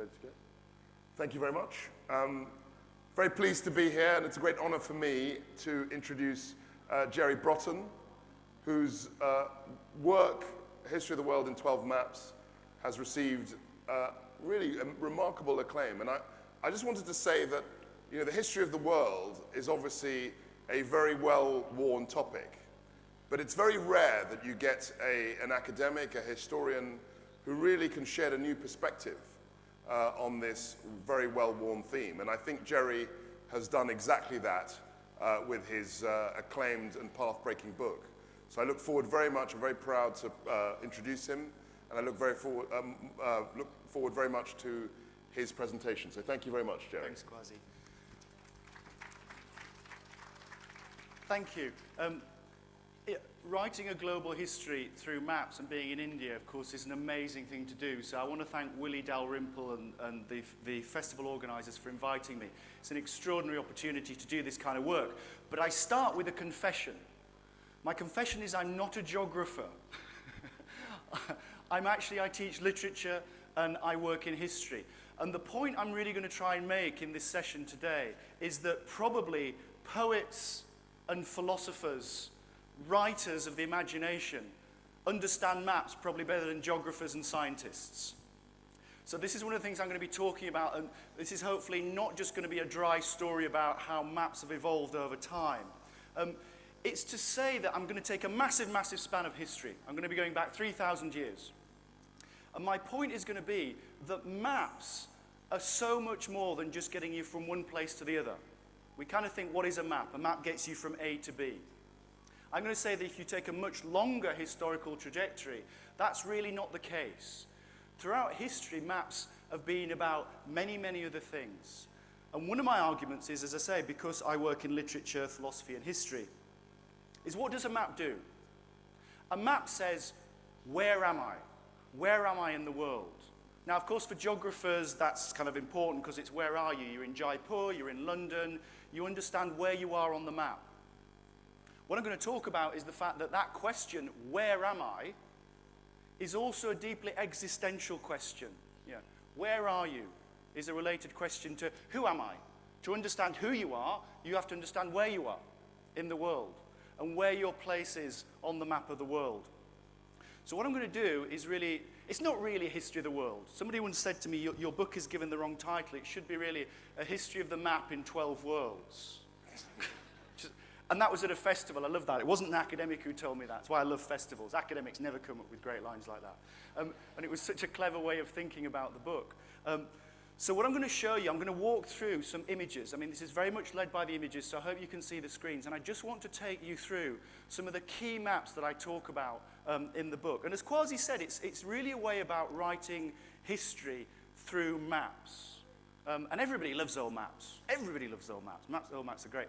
ready to go? Thank you very much. Very pleased to be here, and it's a great honor for me to introduce Jerry Brotton, whose work, History of the World in 12 Maps, has received really remarkable acclaim. And I just wanted to say that, you know, the history of the world is obviously a very well-worn topic, but it's very rare that you get an academic, a historian, who really can shed a new perspective on this very well-worn theme. And I think Jerry has done exactly that with his acclaimed and path-breaking book. So I look forward very much, I'm very proud to introduce him, and I look forward very much to his presentation. So thank you very much, Jerry. Thanks, Kwasi. Thank you. Writing a global history through maps and being in India, of course, is an amazing thing to do. So I want to thank Willie Dalrymple and the festival organizers for inviting me. It's an extraordinary opportunity to do this kind of work. But I start with a confession. My confession is I'm not a geographer. I teach literature and I work in history. And the point I'm really going to try and make in this session today is that probably poets and philosophers, writers of the imagination, understand maps probably better than geographers and scientists. So this is one of the things I'm going to be talking about, and this is hopefully not just going to be a dry story about how maps have evolved over time. It's to say that I'm going to take a massive, massive span of history. I'm going to be going back 3,000 years. And my point is going to be that maps are so much more than just getting you from one place to the other. We kind of think, what is a map? A map gets you from A to B. I'm going to say that if you take a much longer historical trajectory, that's really not the case. Throughout history, maps have been about many, many other things. And one of my arguments is, as I say, because I work in literature, philosophy, and history, is what does a map do? A map says, where am I? Where am I in the world? Now, of course, for geographers, that's kind of important because it's where are you? You're in Jaipur, you're in London, you understand where you are on the map. What I'm going to talk about is the fact that that question, where am I, is also a deeply existential question. Yeah. Where are you is a related question to who am I? To understand who you are, you have to understand where you are in the world and where your place is on the map of the world. So what I'm going to do is really, it's not really a history of the world. Somebody once said to me, your book is given the wrong title. It should be really a history of the map in 12 worlds. And that was at a festival. I love that. It wasn't an academic who told me that. That's why I love festivals. Academics never come up with great lines like that. And it was such a clever way of thinking about the book. So what I'm going to show you, I'm going to walk through some images. I mean, this is very much led by the images, so I hope you can see the screens. And I just want to take you through some of the key maps that I talk about in the book. And as Kwasi said, it's really a way about writing history through maps. And everybody loves old maps. Everybody loves old maps. Old maps are great.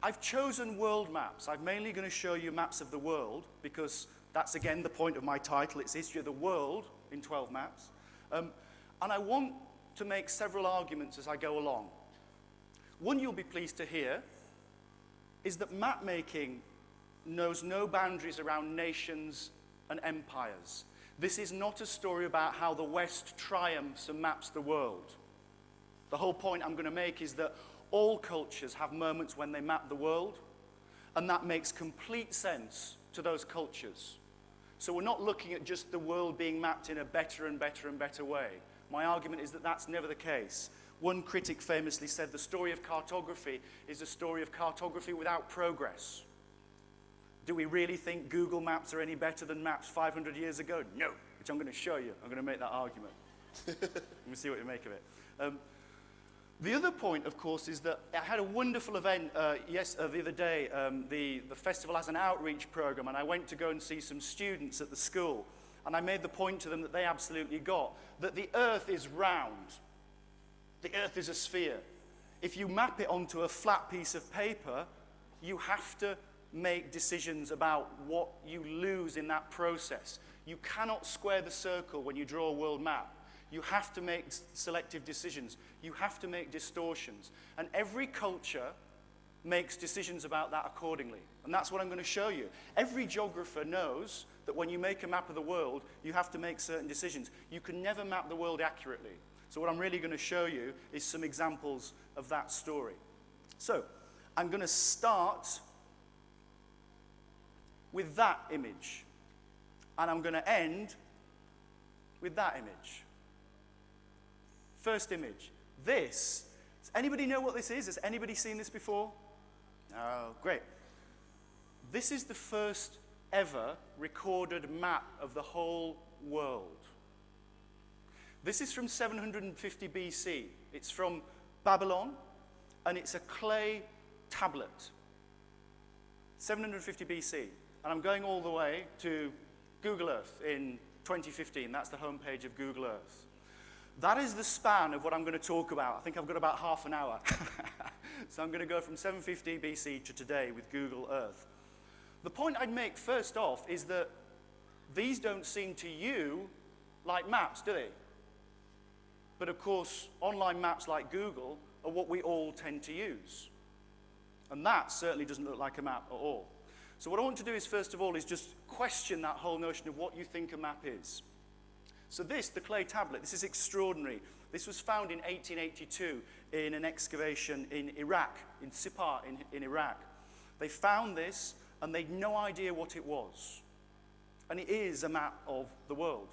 I've chosen world maps. I'm mainly going to show you maps of the world because that's, again, the point of my title. It's History of the World in 12 Maps. And I want to make several arguments as I go along. One you'll be pleased to hear is that map making knows no boundaries around nations and empires. This is not a story about how the West triumphs and maps the world. The whole point I'm going to make is that all cultures have moments when they map the world, and that makes complete sense to those cultures. So we're not looking at just the world being mapped in a better and better and better way. My argument is that that's never the case. One critic famously said the story of cartography is a story of cartography without progress. Do we really think Google Maps are any better than maps 500 years ago? No, which I'm going to show you. I'm going to make that argument. We'll see what you make of it. The other point, of course, is that I had a wonderful event the other day. The festival has an outreach program, and I went to go and see some students at the school. And I made the point to them that they absolutely got, that the Earth is round. The Earth is a sphere. If you map it onto a flat piece of paper, you have to make decisions about what you lose in that process. You cannot square the circle when you draw a world map. You have to make selective decisions. You have to make distortions. And every culture makes decisions about that accordingly. And that's what I'm going to show you. Every geographer knows that when you make a map of the world, you have to make certain decisions. You can never map the world accurately. So what I'm really going to show you is some examples of that story. So I'm going to start with that image. And I'm going to end with that image. First image. This. Does anybody know what this is? Has anybody seen this before? Oh, great. This is the first ever recorded map of the whole world. This is from 750 BC. It's from Babylon, and it's a clay tablet. 750 BC. And I'm going all the way to Google Earth in 2015. That's the homepage of Google Earth. That is the span of what I'm going to talk about. I think I've got about half an hour. So I'm going to go from 750 BC to today with Google Earth. The point I'd make first off is that these don't seem to you like maps, do they? But of course, online maps like Google are what we all tend to use. And that certainly doesn't look like a map at all. So what I want to do is, first of all, is just question that whole notion of what you think a map is. So this, the clay tablet, this is extraordinary. This was found in 1882 in an excavation in Iraq, in Sipar in Iraq. They found this, and they had no idea what it was. And it is a map of the world.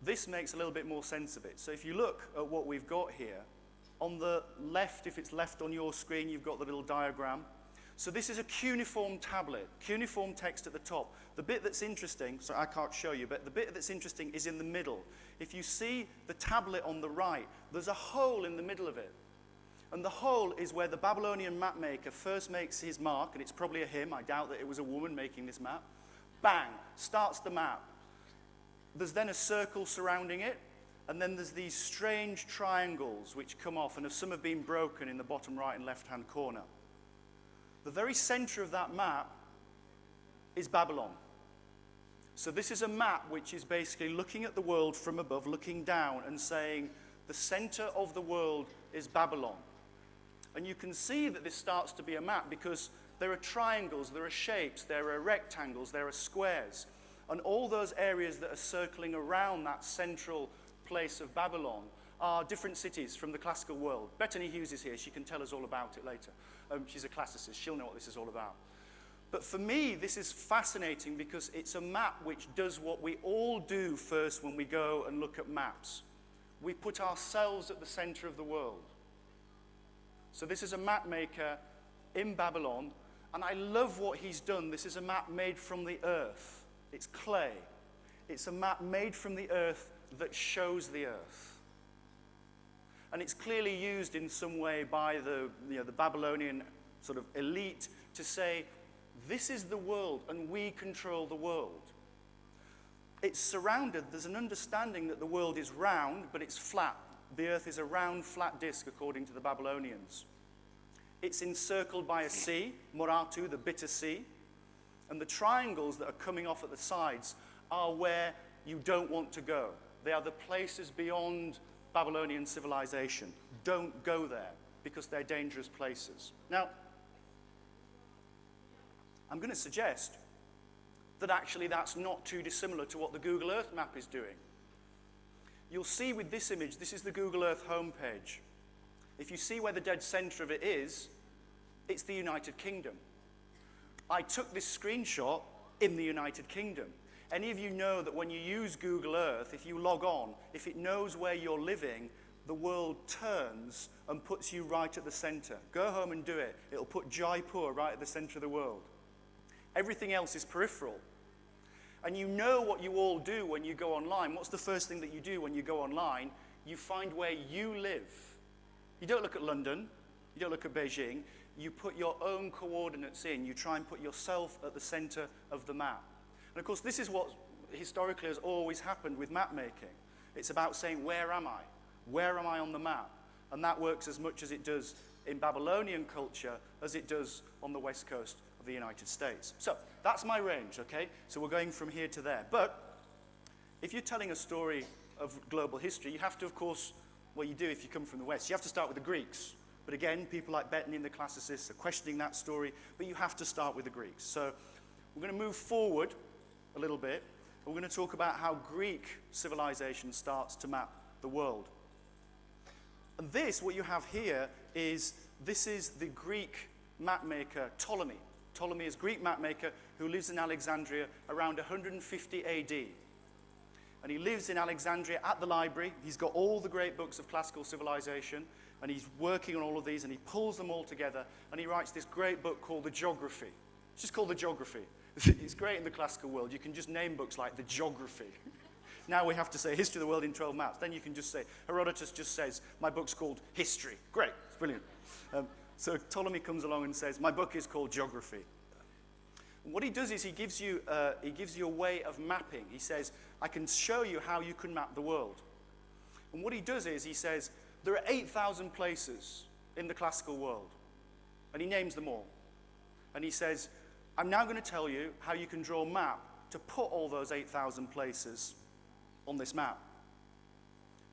This makes a little bit more sense of it. So if you look at what we've got here, on the left, if it's left on your screen, you've got the little diagram. So this is a cuneiform tablet, cuneiform text at the top. The bit that's interesting, so I can't show you, but the bit that's interesting is in the middle. If you see the tablet on the right, there's a hole in the middle of it. And the hole is where the Babylonian map maker first makes his mark, and it's probably a him. I doubt that it was a woman making this map. Bang, starts the map. There's then a circle surrounding it, and then there's these strange triangles which come off, and some have been broken in the bottom right and left-hand corner. The very center of that map is Babylon. So this is a map which is basically looking at the world from above, looking down and saying, the center of the world is Babylon. And you can see that this starts to be a map because there are triangles, there are shapes, there are rectangles, there are squares. And all those areas that are circling around that central place of Babylon are different cities from the classical world. Bethany Hughes is here. She can tell us all about it later. She's a classicist. She'll know what this is all about. But for me, this is fascinating because it's a map which does what we all do first when we go and look at maps. We put ourselves at the center of the world. So this is a map maker in Babylon, and I love what he's done. This is a map made from the earth. It's clay. It's a map made from the earth that shows the earth. And it's clearly used in some way by the Babylonian sort of elite to say, this is the world and we control the world. It's surrounded, there's an understanding that the world is round, but it's flat. The earth is a round, flat disk, according to the Babylonians. It's encircled by a sea, Moratu, the bitter sea. And the triangles that are coming off at the sides are where you don't want to go. They are the places beyond Babylonian civilization. Don't go there because they're dangerous places. Now, I'm going to suggest that actually that's not too dissimilar to what the Google Earth map is doing. You'll see with this image, this is the Google Earth homepage. If you see where the dead center of it is, it's the United Kingdom. I took this screenshot in the United Kingdom. Any of you know that when you use Google Earth, if you log on, if it knows where you're living, the world turns and puts you right at the center. Go home and do it. It'll put Jaipur right at the center of the world. Everything else is peripheral. And you know what you all do when you go online. What's the first thing that you do when you go online? You find where you live. You don't look at London. You don't look at Beijing. You put your own coordinates in. You try and put yourself at the center of the map. And of course, this is what historically has always happened with map making. It's about saying, where am I? Where am I on the map? And that works as much as it does in Babylonian culture as it does on the west coast of the United States. So that's my range, okay? So we're going from here to there. But if you're telling a story of global history, you have to, of course, well, you do if you come from the west. You have to start with the Greeks. But again, people like Bethany and the classicists are questioning that story, but you have to start with the Greeks. So we're going to move forward a little bit, We're going to talk about how Greek civilization starts to map the world. And this, what you have here, this is the Greek mapmaker Ptolemy. Ptolemy is a Greek mapmaker who lives in Alexandria around 150 AD. And he lives in Alexandria at the library. He's got all the great books of classical civilization, and he's working on all of these, and he pulls them all together, and he writes this great book called the Geography. It's just called the Geography. It's great in the classical world. You can just name books like the Geography. Now we have to say History of the World in 12 Maps. Then you can just say, Herodotus just says, my book's called History. Great, it's brilliant. So Ptolemy comes along and says, my book is called Geography. And what he does is he gives you a way of mapping. He says, I can show you how you can map the world. And what he does is he says, there are 8,000 places in the classical world. And he names them all. And he says, I'm now going to tell you how you can draw a map to put all those 8,000 places on this map.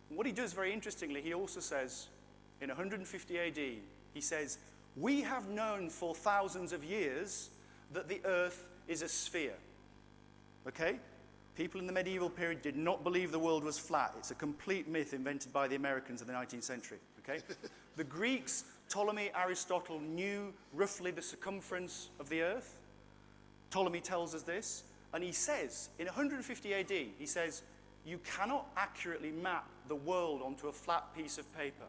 And what he does very interestingly, he also says, in 150 AD, he says, we have known for thousands of years that the earth is a sphere. Okay? People in the medieval period did not believe the world was flat. It's a complete myth invented by the Americans in the 19th century. Okay? The Greeks, Ptolemy, Aristotle, knew roughly the circumference of the earth. Ptolemy tells us this, and he says, in 150 AD, he says, you cannot accurately map the world onto a flat piece of paper,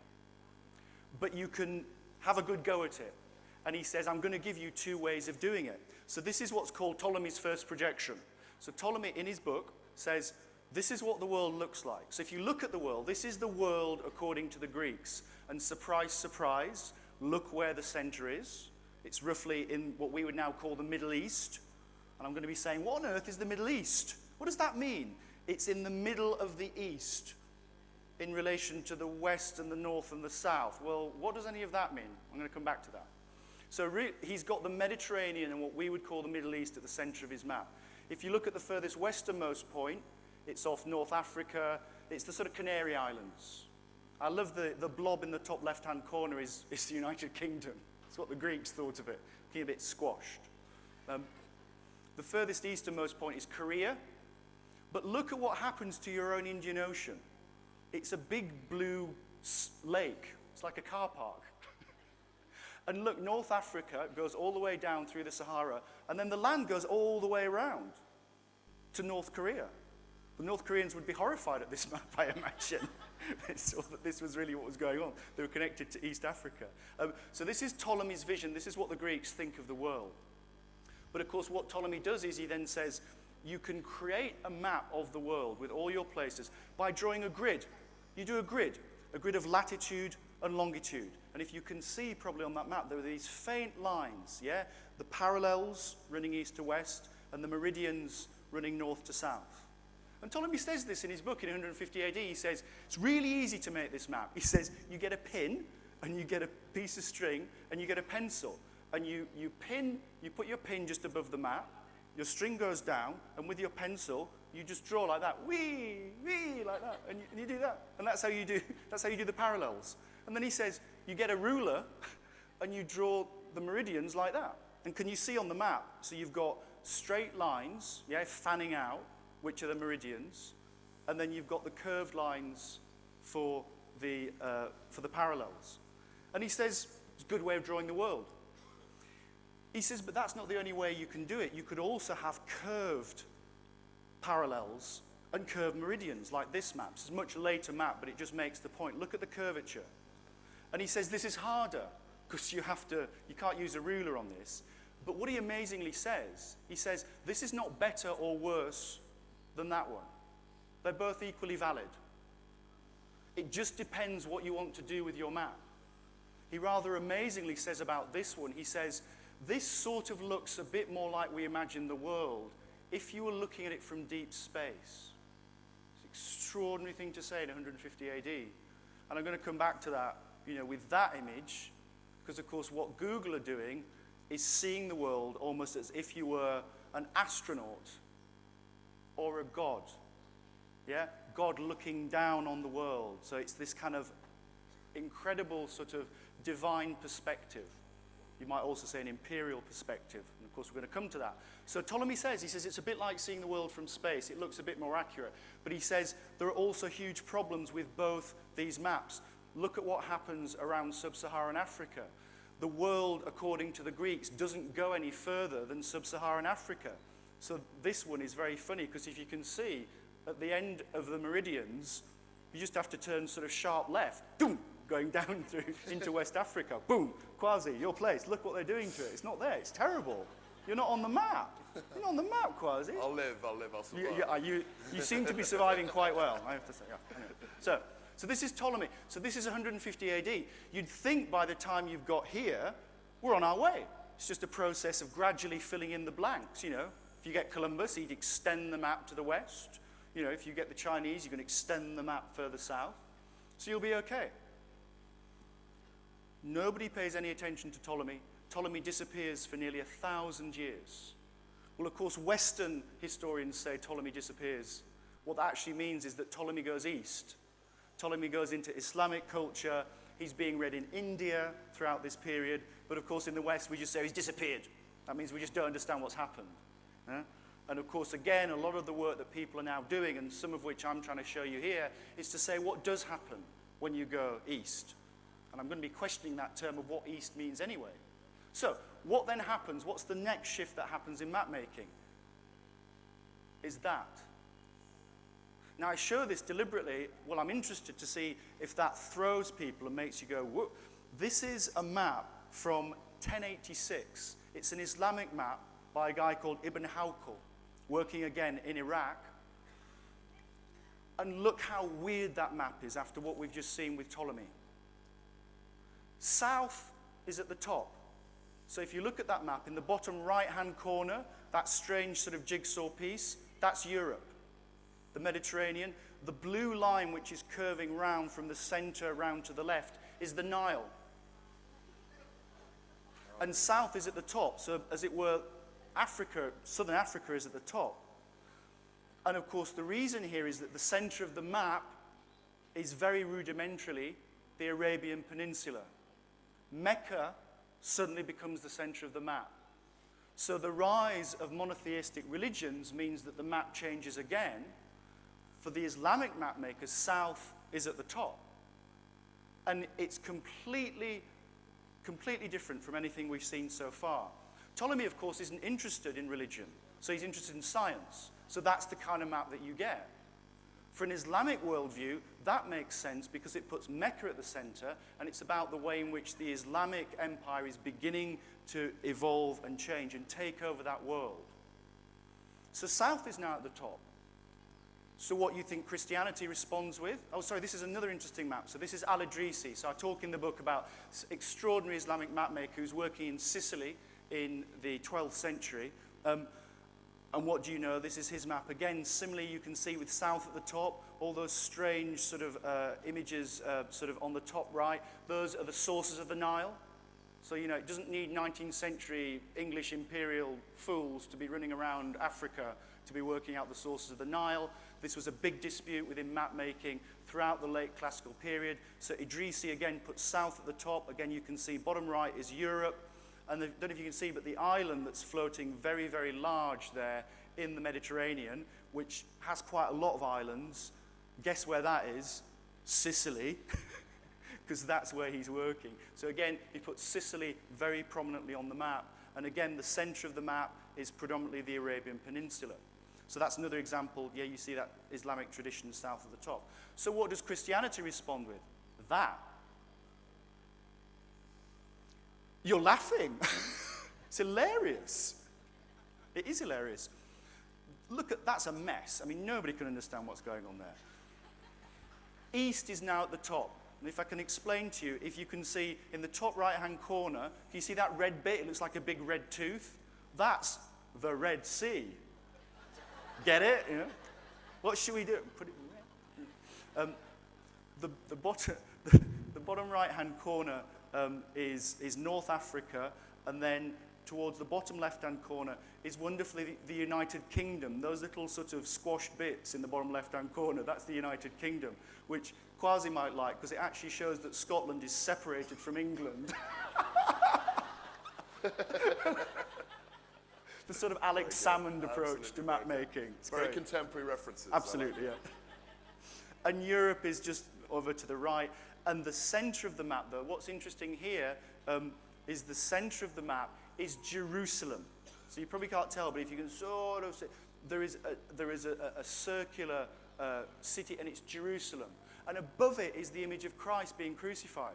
but you can have a good go at it. And he says, I'm going to give you two ways of doing it. So this is what's called Ptolemy's first projection. So Ptolemy, in his book, says, this is what the world looks like. So if you look at the world, this is the world according to the Greeks. And surprise, surprise, look where the center is. It's roughly in what we would now call the Middle East. And I'm going to be saying, what on earth is the Middle East? What does that mean? It's in the middle of the East in relation to the West and the North and the South. Well, what does any of that mean? I'm going to come back to that. So he's got the Mediterranean and what we would call the Middle East at the center of his map. If you look at the furthest westernmost point, it's off North Africa. It's the sort of Canary Islands. I love the blob in the top left-hand corner is the United Kingdom. That's what the Greeks thought of it, being a bit squashed. The furthest easternmost point is Korea. But look at what happens to your own Indian Ocean. It's a big blue lake. It's like a car park. And look, North Africa goes all the way down through the Sahara, and then the land goes all the way around to North Korea. The North Koreans would be horrified at this map, I imagine. They saw that this was really what was going on. They were connected to East Africa. So this is Ptolemy's vision. This is what the Greeks think of the world. But of course, what Ptolemy does is he then says, you can create a map of the world with all your places by drawing a grid. You do a grid of latitude and longitude. And if you can see probably on that map, there are these faint lines, yeah? The parallels running east to west and the meridians running north to south. And Ptolemy says this in his book in 150 AD. He says, it's really easy to make this map. He says, you get a pin and you get a piece of string and you get a pencil. And you put your pin just above the map, your string goes down, and with your pencil, you just draw like that, wee, like that, and you do that. And that's how you do the parallels. And then he says, you get a ruler, and you draw the meridians like that. And can you see on the map? So you've got straight lines, yeah, fanning out, which are the meridians, and then you've got the curved lines for the parallels. And he says, it's a good way of drawing the world. He says, but that's not the only way you can do it. You could also have curved parallels and curved meridians like this map. It's a much later map, but it just makes the point. Look at the curvature. And he says this is harder because you can't use a ruler on this. But what he amazingly says, he says, this is not better or worse than that one. They're both equally valid. It just depends what you want to do with your map. He rather amazingly says about this one, he says, this sort of looks a bit more like we imagine the world if you were looking at it from deep space. It's an extraordinary thing to say in 150 AD. And I'm going to come back to that, with that image, because of course what Google are doing is seeing the world almost as if you were an astronaut or a god. Yeah? God looking down on the world. So it's this kind of incredible sort of divine perspective. You might also say an imperial perspective, and of course we're going to come to that. So Ptolemy says, he says it's a bit like seeing the world from space. It looks a bit more accurate. But he says there are also huge problems with both these maps. Look at what happens around sub-Saharan Africa. The world, according to the Greeks, doesn't go any further than sub-Saharan Africa. So this one is very funny, because if you can see, at the end of the meridians, you just have to turn sort of sharp left, boom, going down through into West Africa. Boom, Kwasi, your place. Look what they're doing to it. It's not there. It's terrible. You're not on the map. You're not on the map, Kwasi. I'll live, I'll survive. You seem to be surviving quite well, I have to say. Yeah, anyway. So this is Ptolemy. So this is 150 AD. You'd think by the time you've got here, we're on our way. It's just a process of gradually filling in the blanks, you know. If you get Columbus, he'd extend the map to the west. You know, if you get the Chinese, you can extend the map further south. So you'll be okay. Nobody pays any attention to Ptolemy. Ptolemy disappears for nearly 1,000 years. Well, of course, Western historians say Ptolemy disappears. What that actually means is that Ptolemy goes east. Ptolemy goes into Islamic culture. He's being read in India throughout this period. But of course, in the West, we just say he's disappeared. That means we just don't understand what's happened. And of course, again, a lot of the work that people are now doing, and some of which I'm trying to show you here, is to say what does happen when you go east. And I'm going to be questioning that term of what east means anyway. So, what then happens? What's the next shift that happens in map making? Is that. Now, I show this deliberately. Well, I'm interested to see if that throws people and makes you go, whoa. This is a map from 1086. It's an Islamic map by a guy called Ibn Hawqal, working again in Iraq. And look how weird that map is after what we've just seen with Ptolemy. South is at the top. So if you look at that map, in the bottom right-hand corner, that strange sort of jigsaw piece, that's Europe, the Mediterranean. The blue line, which is curving round from the center round to the left, is the Nile. And south is at the top. So as it were, Africa, southern Africa is at the top. And of course, the reason here is that the center of the map is very rudimentarily the Arabian Peninsula. Mecca suddenly becomes the center of the map. So the rise of monotheistic religions means that the map changes again. For the Islamic map makers, south is at the top. And it's completely different from anything we've seen so far. Ptolemy, of course, isn't interested in religion, so he's interested in science. So that's the kind of map that you get. For an Islamic worldview, that makes sense because it puts Mecca at the center, and it's about the way in which the Islamic empire is beginning to evolve and change and take over that world. So south is now at the top. So what you think Christianity responds with? Oh, sorry, this is another interesting map. So this is Al-Idrisi. So I talk in the book about extraordinary Islamic mapmaker who's working in Sicily in the 12th century. And what do you know? This is his map. Again, similarly, you can see with south at the top, all those strange sort of images sort of on the top right. Those are the sources of the Nile. So, you know, it doesn't need 19th century English imperial fools to be running around Africa to be working out the sources of the Nile. This was a big dispute within map making throughout the late classical period. So Idrisi again puts south at the top. Again, you can see bottom right is Europe. And I don't know if you can see, but the island that's floating very, very large there in the Mediterranean, which has quite a lot of islands, guess where that is? Sicily, because that's where he's working. So again, he puts Sicily very prominently on the map. And again, the center of the map is predominantly the Arabian Peninsula. So that's another example. Yeah, you see that Islamic tradition south of the top. So what does Christianity respond with? That. You're laughing. It's hilarious. It is hilarious. Look at, that's a mess. I mean, nobody can understand what's going on there. East is now at the top. And if I can explain to you, if you can see in the top right-hand corner, can you see that red bit? It looks like a big red tooth. That's the Red Sea. Get it? You know? What should we do? Put it in there. The bottom right-hand corner is North Africa, and then towards the bottom left-hand corner is wonderfully the United Kingdom. Those little sort of squashed bits in the bottom left-hand corner, that's the United Kingdom, which Kwasi might like, because it actually shows that Scotland is separated from England. The sort of Alex Salmond approach to map making. It's Very great. contemporary references. Absolutely, yeah. And Europe is just over to the right. And the center of the map, though, what's interesting here is the center of the map is Jerusalem. So you probably can't tell, but if you can sort of see, there is a circular city, and it's Jerusalem. And above it is the image of Christ being crucified.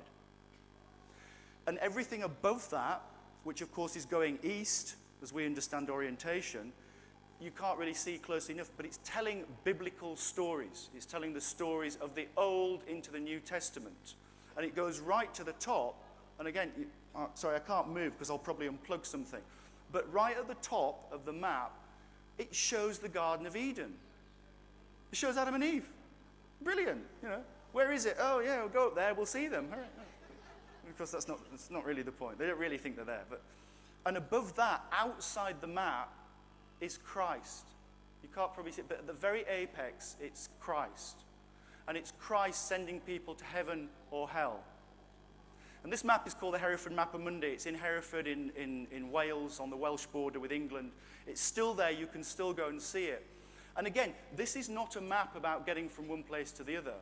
And everything above that, which of course is going east, as we understand orientation, you can't really see closely enough, but it's telling biblical stories. It's telling the stories of the Old into the New Testament. And it goes right to the top, and again, sorry, I can't move because I'll probably unplug something. But right at the top of the map, it shows the Garden of Eden. It shows Adam and Eve. Brilliant, you know. Where is it? Oh, yeah, we'll go up there, we'll see them. All right. Of course, that's not really the point. They don't really think they're there. And above that, outside the map, is Christ. You can't probably see it, but at the very apex, it's Christ. And it's Christ sending people to heaven or hell. And this map is called the Hereford Mappa Mundi. It's in Hereford in Wales, on the Welsh border with England. It's still there. You can still go and see it. And again, this is not a map about getting from one place to the other.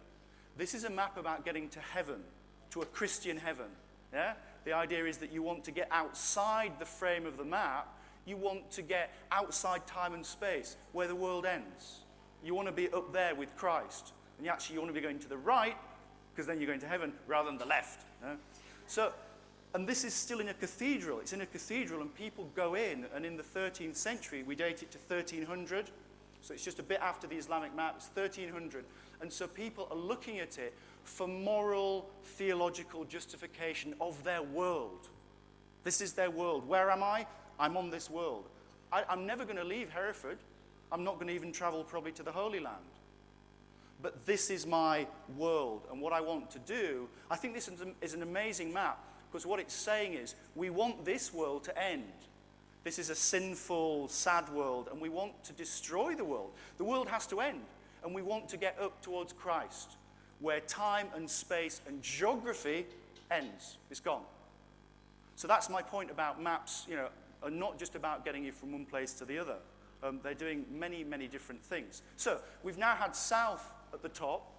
This is a map about getting to heaven, to a Christian heaven. Yeah? The idea is that you want to get outside the frame of the map. You want to get outside time and space, where the world ends. You want to be up there with Christ. And you want to be going to the right, because then you're going to heaven, rather than the left. Yeah? So, and this is still in a cathedral. It's in a cathedral, and people go in, and in the 13th century, we date it to 1300. So it's just a bit after the Islamic map. It's 1300. And so people are looking at it for moral, theological justification of their world. This is their world. Where am I? I'm on this world. I'm never going to leave Hereford. I'm not going to even travel probably to the Holy Land. But this is my world. And what I want to do, I think this is an amazing map, because what it's saying is we want this world to end. This is a sinful, sad world, and we want to destroy the world. The world has to end, and we want to get up towards Christ, where time and space and geography ends. It's gone. So that's my point about maps, are not just about getting you from one place to the other. They're doing many, many different things. So we've now had south at the top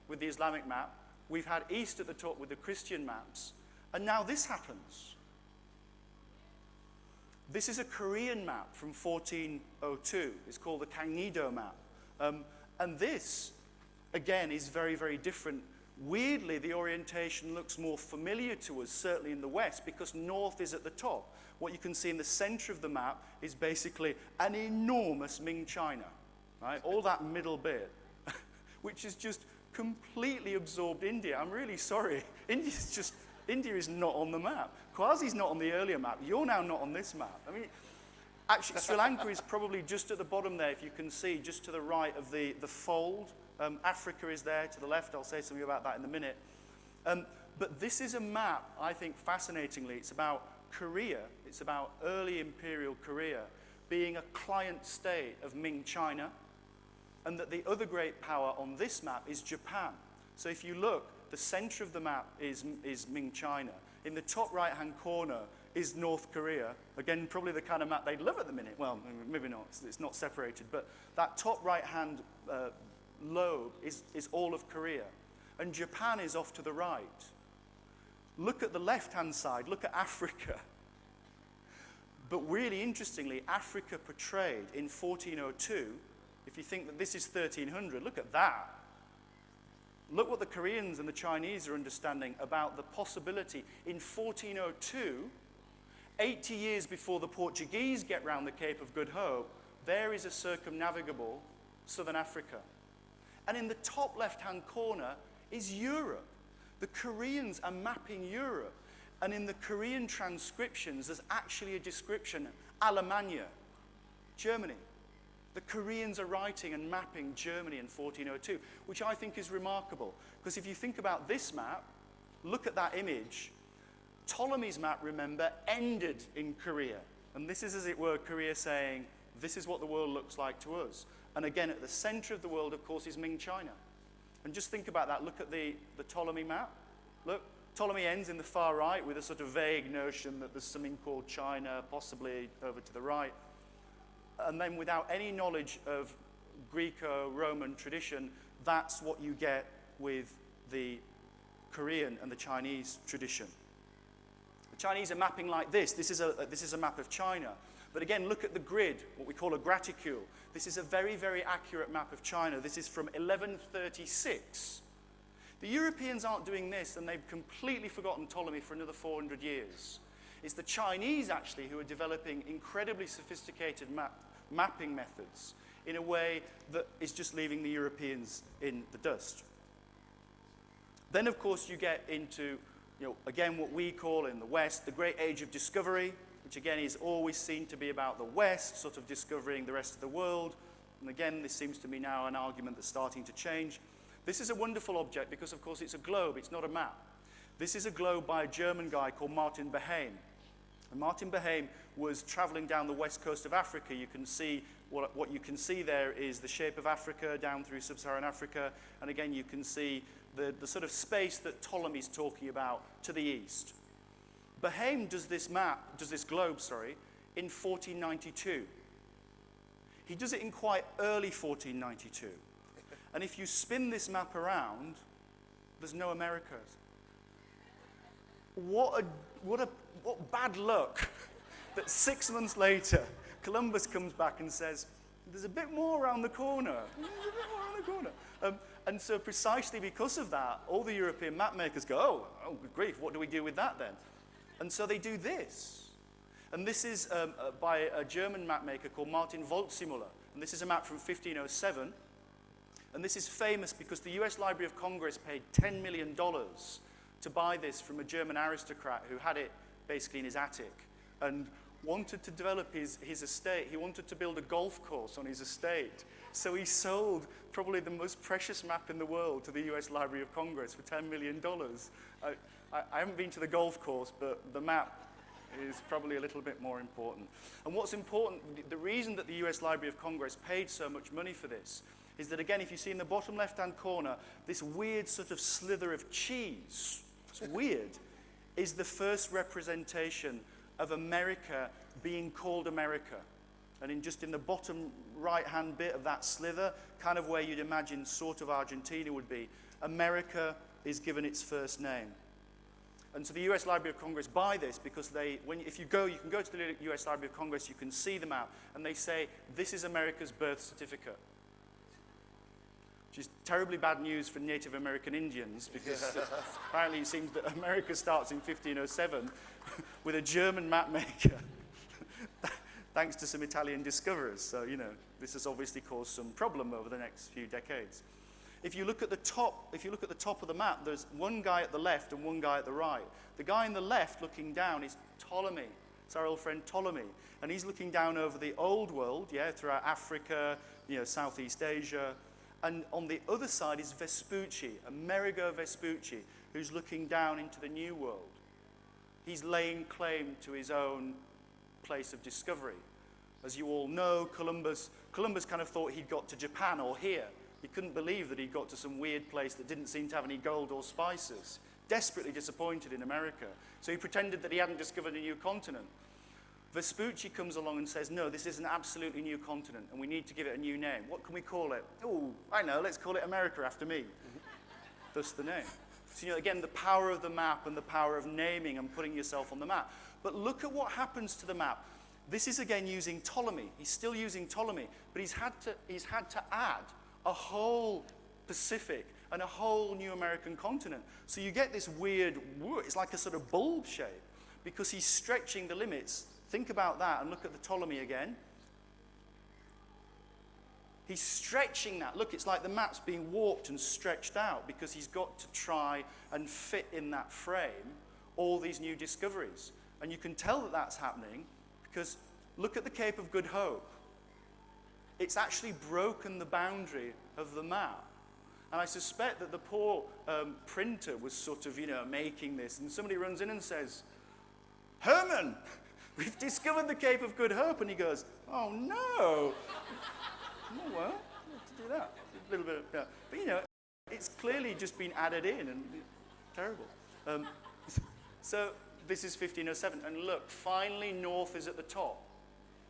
with the Islamic map. We've had east at the top with the Christian maps. And now this happens. This is a Korean map from 1402. It's called the Gangnedo map. And this, again, is very, very different. Weirdly, the orientation looks more familiar to us, certainly in the West, because north is at the top. What you can see in the center of the map is basically an enormous Ming China, right? All that middle bit, which is just completely absorbed India. I'm really sorry. India is not on the map. Kwasi's not on the earlier map. You're now not on this map. I mean, actually, Sri Lanka is probably just at the bottom there, if you can see, just to the right of the fold. Africa is there to the left. I'll say something about that in a minute. But this is a map, I think, fascinatingly. It's about Korea. It's about early imperial Korea being a client state of Ming China, and that the other great power on this map is Japan. So if you look, the center of the map is Ming China. In the top right-hand corner is North Korea. Again, probably the kind of map they'd love at the minute. Well, maybe not. It's not separated. But that top right-hand lobe is all of Korea. And Japan is off to the right. Look at the left-hand side. Look at Africa. But really interestingly, Africa portrayed in 1402, if you think that this is 1300, look at that. Look what the Koreans and the Chinese are understanding about the possibility in 1402, 80 years before the Portuguese get round the Cape of Good Hope, there is a circumnavigable southern Africa. And in the top left-hand corner is Europe. The Koreans are mapping Europe. And in the Korean transcriptions, there's actually a description, Alemannia, Germany. The Koreans are writing and mapping Germany in 1402, which I think is remarkable. Because if you think about this map, look at that image. Ptolemy's map, remember, ended in Korea. And this is, as it were, Korea saying, this is what the world looks like to us. And again, at the center of the world, of course, is Ming China. And just think about that. Look at the Ptolemy map. Look, Ptolemy ends in the far right with a sort of vague notion that there's something called China, possibly over to the right. And then without any knowledge of Greco-Roman tradition, that's what you get with the Korean and the Chinese tradition. The Chinese are mapping like this. This is a map of China. But again, look at the grid, what we call a graticule. This is a very, very accurate map of China. This is from 1136. The Europeans aren't doing this, and they've completely forgotten Ptolemy for another 400 years. It's the Chinese, actually, who are developing incredibly sophisticated mapping methods in a way that is just leaving the Europeans in the dust. Then, of course, you get into, again, what we call in the West, the Great Age of Discovery, which, again, is always seen to be about the West, sort of discovering the rest of the world. And again, this seems to be now an argument that's starting to change. This is a wonderful object because, of course, it's a globe. It's not a map. This is a globe by a German guy called Martin Behaim. And Martin Behaim was traveling down the west coast of Africa. You can see, what you can see there is the shape of Africa down through sub-Saharan Africa. And again, you can see the sort of space that Ptolemy's talking about to the east. Behaim does this globe, in 1492. He does it in quite early 1492. And if you spin this map around, there's no Americas. What bad luck that 6 months later, Columbus comes back and says, there's a bit more around the corner. There's a bit more around the corner. And so precisely because of that, all the European map makers go, oh, good grief, what do we do with that then? And so they do this. And this is by a German map maker called Martin Waldseemüller. And this is a map from 1507. And this is famous because the US Library of Congress paid $10 million to buy this from a German aristocrat who had it basically in his attic and wanted to develop his estate. He wanted to build a golf course on his estate. So he sold probably the most precious map in the world to the US Library of Congress for $10 million. I haven't been to the golf course, but the map is probably a little bit more important. And what's important, the reason that the US Library of Congress paid so much money for this is that, again, if you see in the bottom left-hand corner, this weird sort of slither of cheese, it's weird, is the first representation of America being called America. And just in the bottom right-hand bit of that slither, kind of where you'd imagine sort of Argentina would be, America is given its first name. And so the US Library of Congress buy this because if you can go to the US Library of Congress, you can see them out, and they say, this is America's birth certificate. Which is terribly bad news for Native American Indians because apparently it seems that America starts in 1507 with a German map maker, thanks to some Italian discoverers. So, this has obviously caused some problem over the next few decades. If you look at the top of the map, there's one guy at the left and one guy at the right. The guy on the left looking down is Ptolemy. It's our old friend Ptolemy. And he's looking down over the old world, throughout Africa, Southeast Asia. And on the other side is Vespucci, Amerigo Vespucci, who's looking down into the New World. He's laying claim to his own place of discovery. As you all know, Columbus kind of thought he'd got to Japan or here. He couldn't believe that he'd got to some weird place that didn't seem to have any gold or spices. Desperately disappointed in America. So he pretended that he hadn't discovered a new continent. Vespucci comes along and says, no, this is an absolutely new continent, and we need to give it a new name. What can we call it? Oh, I know, let's call it America after me. Thus the name. So, again, the power of the map and the power of naming and putting yourself on the map. But look at what happens to the map. This is, again, using Ptolemy. He's still using Ptolemy, but he's had to add a whole Pacific and a whole new American continent. So you get this weird, it's like a sort of bulb shape, because he's stretching the limits. Think about that and look at the Ptolemy again. He's stretching that. Look, it's like the map's being warped and stretched out because he's got to try and fit in that frame all these new discoveries. And you can tell that that's happening because look at the Cape of Good Hope. It's actually broken the boundary of the map. And I suspect that the poor printer was sort of, making this. And somebody runs in and says, Herman, we've discovered the Cape of Good Hope. And he goes, oh, no. Oh, well, we have to do that. A little bit of, But, it's clearly just been added in and terrible. Um, so this is 1507, and look, finally north is at the top.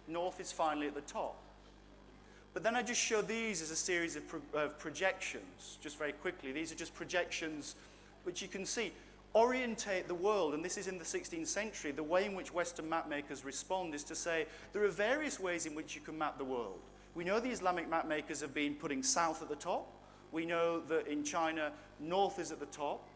North is finally at the top. But then I just show these as a series of projections, just very quickly. These are just projections which you can see orientate the world, and this is in the 16th century. The way in which Western map makers respond is to say there are various ways in which you can map the world. We know the Islamic map makers have been putting south at the top. We know that in China, north is at the top.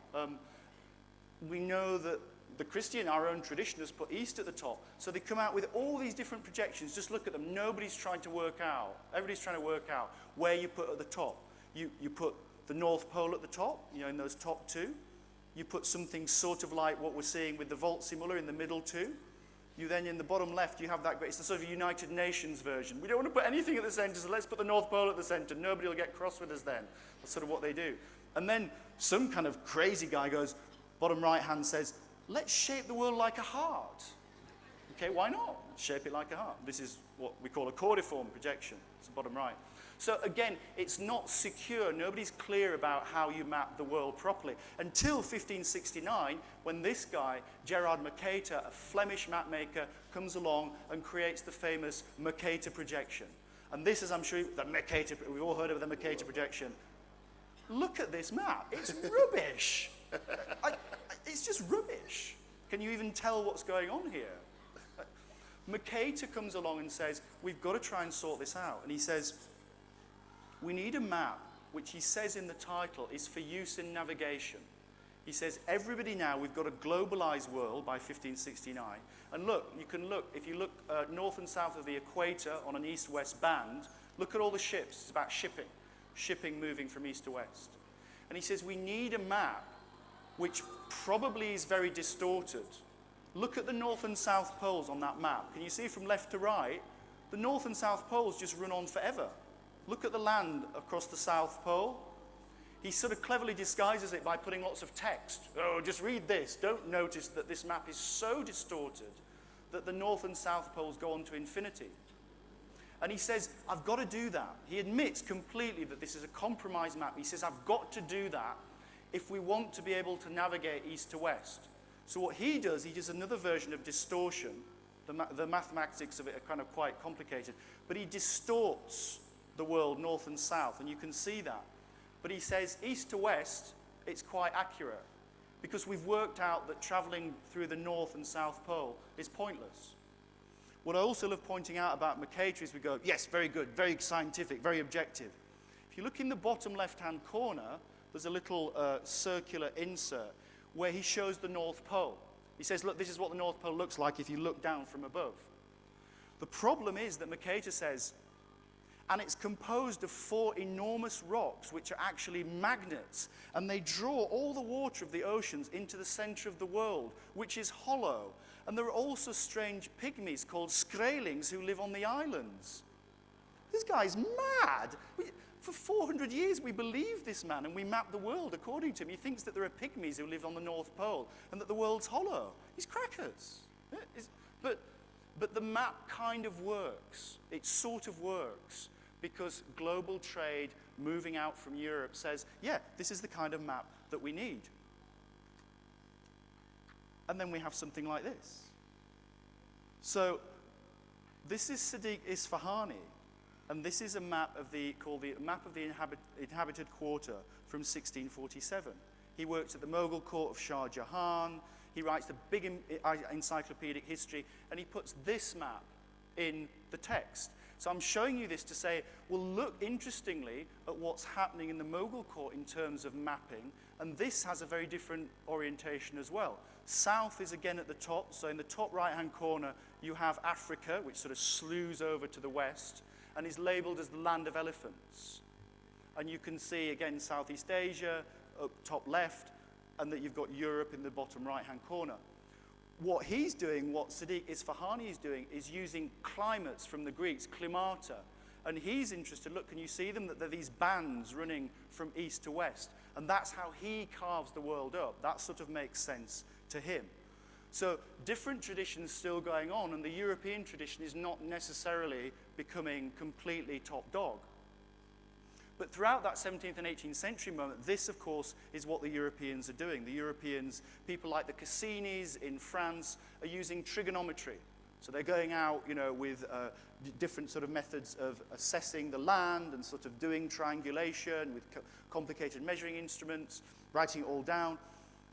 We know that the Christian, our own tradition, has put east at the top. So they come out with all these different projections. Just look at them. Nobody's trying to work out. Everybody's trying to work out where you put at the top. You put the North Pole at the top, in those top two. You put something sort of like what we're seeing with the Waldseemüller in the middle two. You then, in the bottom left, you have that great, it's the sort of United Nations version. We don't want to put anything at the center, so let's put the North Pole at the center. Nobody will get cross with us then. That's sort of what they do. And then some kind of crazy guy goes, bottom right hand says, let's shape the world like a heart. Okay, why not? Shape it like a heart. This is what we call a cordiform projection. It's the bottom right. So again, it's not secure. Nobody's clear about how you map the world properly until 1569, when this guy, Gerard Mercator, a Flemish map maker, comes along and creates the famous Mercator projection. And this is, I'm sure, the Mercator, we've all heard of the Mercator projection. Look at this map. It's rubbish. It's just rubbish. Can you even tell what's going on here? Mercator comes along and says, we've got to try and sort this out. And he says, we need a map, which he says in the title, is for use in navigation. He says, everybody now, we've got a globalized world by 1569. And look, you can look, if you look north and south of the equator on an east-west band, look at all the ships. It's about shipping moving from east to west. And he says, we need a map which probably is very distorted. Look at the north and south poles on that map. Can you see from left to right? The north and south poles just run on forever. Look at the land across the South Pole. He sort of cleverly disguises it by putting lots of text. Oh, just read this. Don't notice that this map is so distorted that the North and South Poles go on to infinity. And he says, I've got to do that. He admits completely that this is a compromise map. He says, I've got to do that if we want to be able to navigate east to west. So what he does another version of distortion. The mathematics of it are kind of quite complicated. But he distorts the world north and south, and you can see that. But he says east to west, it's quite accurate, because we've worked out that traveling through the North and South Pole is pointless. What I also love pointing out about Mercator is we go, yes, very good, very scientific, very objective. If you look in the bottom left-hand corner, there's a little circular insert where he shows the North Pole. He says, look, this is what the North Pole looks like if you look down from above. The problem is that Mercator says, and it's composed of 4 enormous rocks, which are actually magnets, and they draw all the water of the oceans into the center of the world, which is hollow. And there are also strange pygmies called skraelings who live on the islands. This guy's mad. For 400 years, we believe this man, and we map the world according to him. He thinks that there are pygmies who live on the North Pole, and that the world's hollow. He's crackers. But the map kind of works. It sort of works, because global trade moving out from Europe says, yeah, this is the kind of map that we need. And then we have something like this. So this is Sadiq Isfahani, and this is a map called the Map of the Inhabited Quarter from 1647. He works at the Mughal court of Shah Jahan. He writes the big encyclopedic history, and he puts this map in the text. So I'm showing you this to say, well, look interestingly at what's happening in the Mughal court in terms of mapping, and this has a very different orientation as well. South is again at the top, so in the top right-hand corner, you have Africa, which sort of slews over to the west, and is labeled as the land of elephants. And you can see, again, Southeast Asia, up top left, and that you've got Europe in the bottom right-hand corner. What he's doing, what Sadiq Isfahani is doing, is using climates from the Greeks, klimata. And he's interested, look, can you see them? That they're these bands running from east to west. And that's how he carves the world up. That sort of makes sense to him. So different traditions still going on, and the European tradition is not necessarily becoming completely top dog. But throughout that 17th and 18th century moment, this, of course, is what the Europeans are doing. The Europeans, people like the Cassinis in France, are using trigonometry. So they're going out, with different sort of methods of assessing the land and sort of doing triangulation with complicated measuring instruments, writing it all down.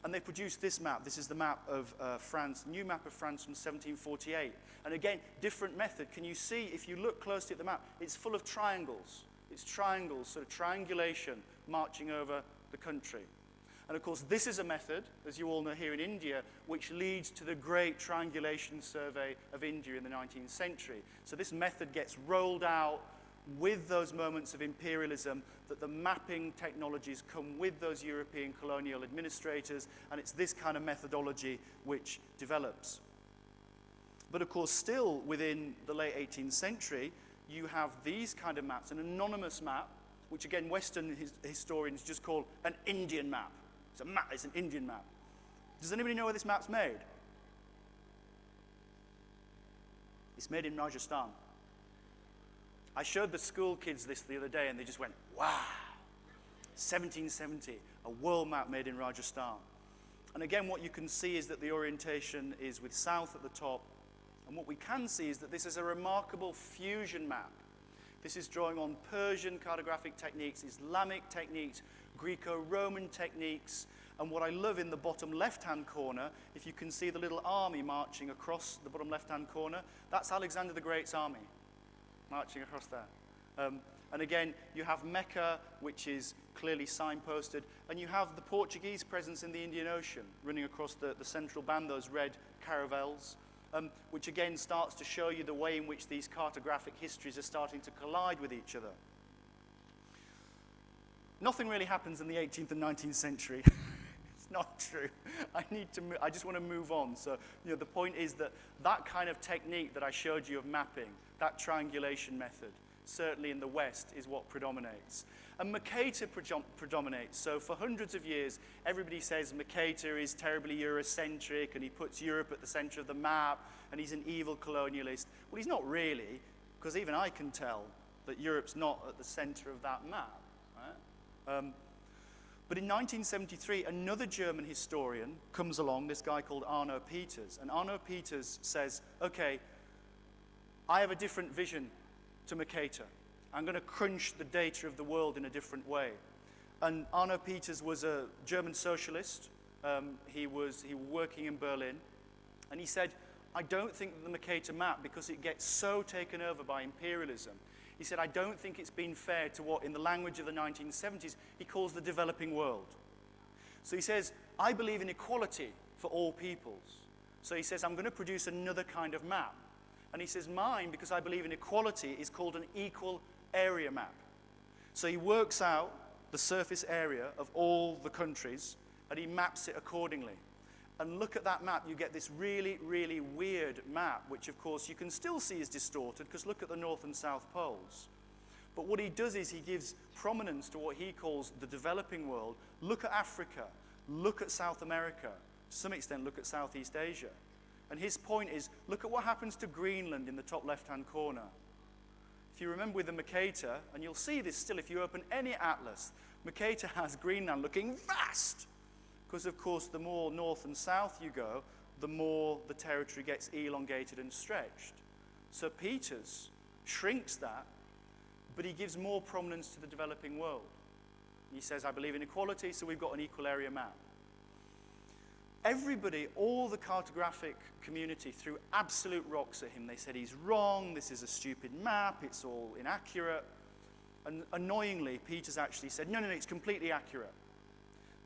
And they produced this map. This is the map of France, new map of France from 1748. And again, different method. Can you see, if you look closely at the map, it's full of triangles. It's triangles, sort of triangulation, marching over the country. And of course, this is a method, as you all know here in India, which leads to the great triangulation survey of India in the 19th century. So this method gets rolled out with those moments of imperialism, that the mapping technologies come with those European colonial administrators, and it's this kind of methodology which develops. But of course, still within the late 18th century, you have these kind of maps, an anonymous map, which again Western historians just call an Indian map. It's a map, it's an Indian map. Does anybody know where this map's made? It's made in Rajasthan. I showed the school kids this the other day and they just went, wow, 1770, a world map made in Rajasthan. And again, what you can see is that the orientation is with south at the top. And what we can see is that this is a remarkable fusion map. This is drawing on Persian cartographic techniques, Islamic techniques, Greco-Roman techniques. And what I love in the bottom left-hand corner, if you can see the little army marching across the bottom left-hand corner, that's Alexander the Great's army marching across there. And again, you have Mecca, which is clearly signposted, and you have the Portuguese presence in the Indian Ocean running across the central band, those red caravels, which again starts to show you the way in which these cartographic histories are starting to collide with each other. Nothing really happens in the 18th and 19th century. It's not true. I just want to move on. So, the point is that that kind of technique that I showed you of mapping, that triangulation method, certainly in the West, is what predominates. And Mercator predominates. So for hundreds of years, everybody says Mercator is terribly Eurocentric and he puts Europe at the center of the map and he's an evil colonialist. Well, he's not really, because even I can tell that Europe's not at the center of that map. Right? But in 1973, another German historian comes along, this guy called Arno Peters. And Arno Peters says, okay, I have a different vision to Mercator. I'm going to crunch the data of the world in a different way. And Arno Peters was a German socialist. He was working in Berlin. And he said, I don't think that the Mercator map, because it gets so taken over by imperialism, he said, I don't think it's been fair to what, in the language of the 1970s, he calls the developing world. So he says, I believe in equality for all peoples. So he says, I'm going to produce another kind of map. And he says, mine, because I believe in equality, is called an equal area map. So he works out the surface area of all the countries, and he maps it accordingly. And look at that map, you get this really, really weird map, which of course you can still see is distorted, because look at the North and South Poles. But what he does is he gives prominence to what he calls the developing world. Look at Africa, look at South America, to some extent look at Southeast Asia. And his point is, look at what happens to Greenland in the top left-hand corner. If you remember with the Mercator, and you'll see this still if you open any atlas, Mercator has Greenland looking vast. Because, of course, the more north and south you go, the more the territory gets elongated and stretched. So Peters shrinks that, but he gives more prominence to the developing world. He says, I believe in equality, so we've got an equal area map. Everybody, all the cartographic community, threw absolute rocks at him. They said he's wrong, this is a stupid map, it's all inaccurate. And annoyingly, Peters actually said, no, it's completely accurate.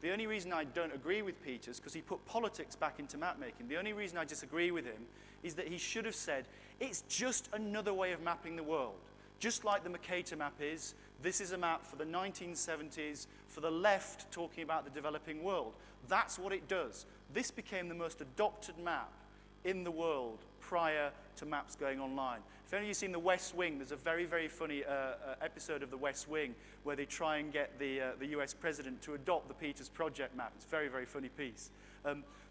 The only reason I don't agree with Peters, because he put politics back into map making, the only reason I disagree with him is that he should have said, it's just another way of mapping the world. Just like the Mercator map is, this is a map for the 1970s, for the left talking about the developing world. That's what it does. This became the most adopted map in the world prior to maps going online. If any of you have seen The West Wing, there's a very, very funny episode of The West Wing where they try and get the US president to adopt the Peters Project map. It's a very, very funny piece.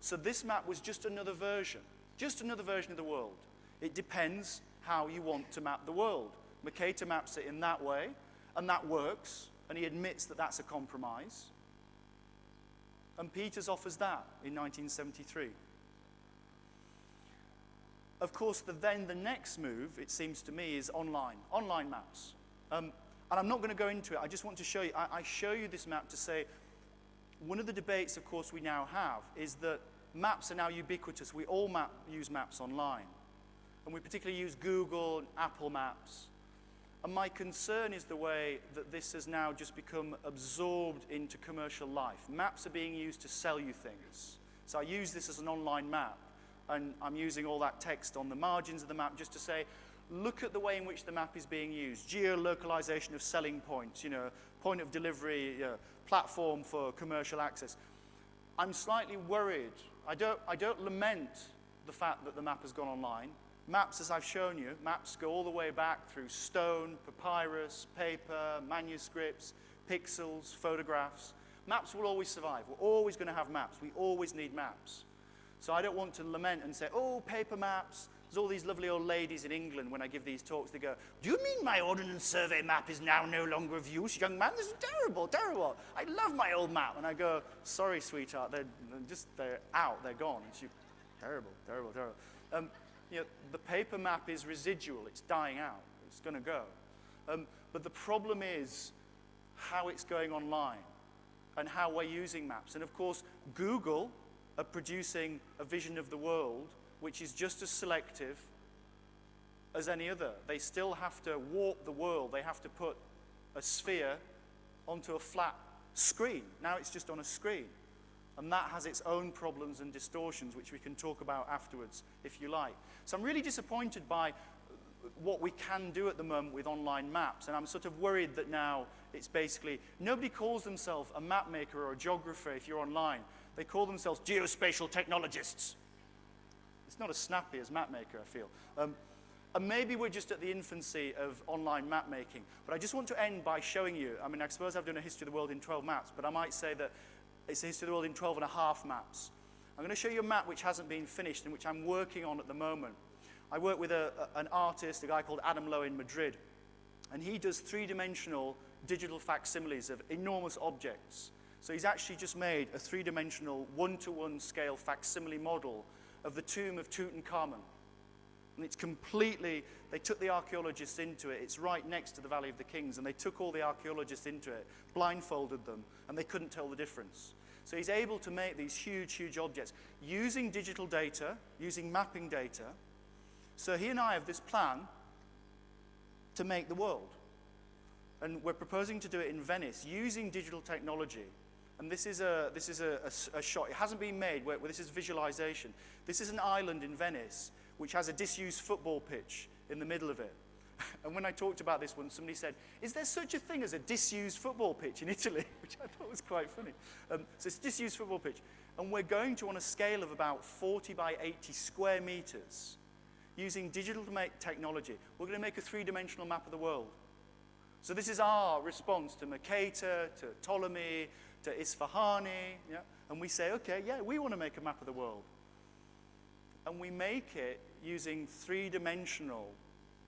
So this map was just another version of the world. It depends how you want to map the world. Mercator maps it in that way, and that works. and he admits that that's a compromise. And Peters offers that in 1973. Of course, then the next move, it seems to me, is online maps. And I'm not going to go into it. I just want to show you. I show you this map to say, one of the debates, of course, we now have is that maps are now ubiquitous. We all use maps online. And we particularly use Google and Apple Maps. And my concern is the way that this has now just become absorbed into commercial life. Maps are being used to sell you things. So I use this as an online map. And I'm using all that text on the margins of the map just to say, look at the way in which the map is being used. Geolocalization of selling points, point of delivery, platform for commercial access. I'm slightly worried. I don't lament the fact that the map has gone online. Maps, as I've shown you, maps go all the way back through stone, papyrus, paper, manuscripts, pixels, photographs. Maps will always survive. We're always going to have maps. We always need maps. So I don't want to lament and say, oh, paper maps. There's all these lovely old ladies in England when I give these talks. They go, do you mean my Ordnance Survey map is now no longer of use, young man? This is terrible, terrible. I love my old map. And I go, sorry, sweetheart. They're out. They're gone. It's terrible, terrible, terrible. The paper map is residual. It's dying out. It's going to go. But the problem is how it's going online and how we're using maps. And of course, Google are producing a vision of the world which is just as selective as any other. They still have to warp the world. They have to put a sphere onto a flat screen. Now it's just on a screen. And that has its own problems and distortions, which we can talk about afterwards, if you like. So I'm really disappointed by what we can do at the moment with online maps. And I'm sort of worried that now it's basically, nobody calls themselves a map maker or a geographer if you're online. They call themselves geospatial technologists. It's not as snappy as map maker, I feel. And maybe we're just at the infancy of online map making. But I just want to end by showing you, I suppose I've done a history of the world in 12 maps, but I might say that it's a history of the world in 12 and a half maps. I'm going to show you a map which hasn't been finished and which I'm working on at the moment. I work with an artist, a guy called Adam Lowe in Madrid. And he does three-dimensional digital facsimiles of enormous objects. So he's actually just made a three-dimensional, one-to-one scale facsimile model of the tomb of Tutankhamun. And it's completely, they took the archaeologists into it. It's right next to the Valley of the Kings. And they took all the archaeologists into it, blindfolded them, and they couldn't tell the difference. So he's able to make these huge, huge objects using digital data, using mapping data. So he and I have this plan to make the world. And we're proposing to do it in Venice using digital technology. And this is a shot. It hasn't been made. Where this is visualization. This is an island in Venice which has a disused football pitch in the middle of it. And when I talked about this one, somebody said, is there such a thing as a disused football pitch in Italy? Which I thought was quite funny. So it's a disused football pitch. And we're going to, on a scale of about 40 by 80 square meters, using digital technology, we're going to make a three-dimensional map of the world. So this is our response to Mercator, to Ptolemy, to Isfahani, yeah? And we say, okay, yeah, we want to make a map of the world. And we make it using three-dimensional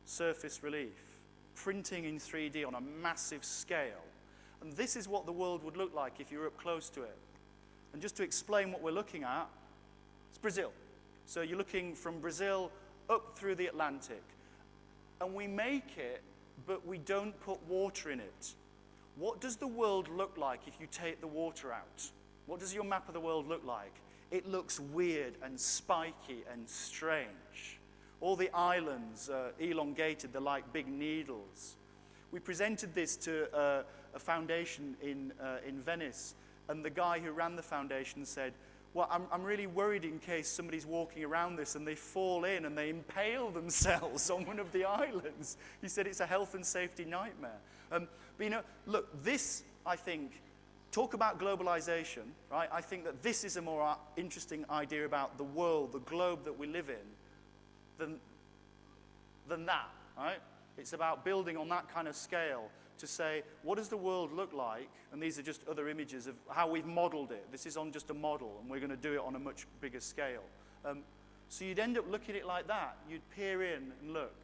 surface relief, printing in 3D on a massive scale. And this is what the world would look like if you were up close to it. And just to explain what we're looking at, it's Brazil. So you're looking from Brazil up through the Atlantic. And we make it, but we don't put water in it. What does the world look like if you take the water out? What does your map of the world look like? It looks weird and spiky and strange. All the islands are elongated, they're like big needles. We presented this to a foundation in Venice, and the guy who ran the foundation said, well, I'm really worried in case somebody's walking around this and they fall in and they impale themselves on one of the islands. He said it's a health and safety nightmare. But look, this, I think, talk about globalization, right? I think that this is a more interesting idea about the world, the globe that we live in, than that, right? It's about building on that kind of scale to say, what does the world look like? And these are just other images of how we've modeled it. This is on just a model, and we're going to do it on a much bigger scale. So you'd end up looking at it like that. You'd peer in and look.